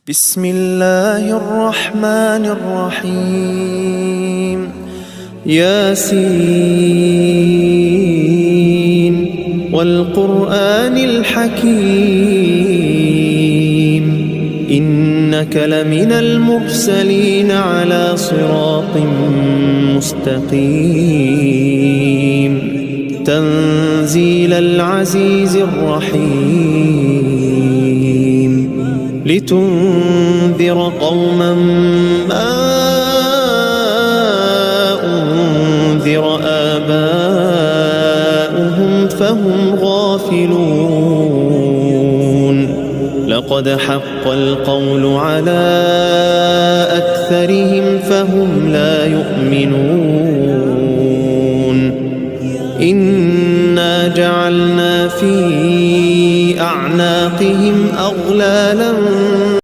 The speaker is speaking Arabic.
بسم الله الرحمن الرحيم ياسين والقرآن الحكيم إنك لمن المرسلين على صراط مستقيم تنزيل العزيز الرحيم لتنذر قوما ما أنذر آباؤهم فهم غافلون لقد حق القول على أكثرهم فهم لا يؤمنون إنا جعلنا في أعناقهم أغلالا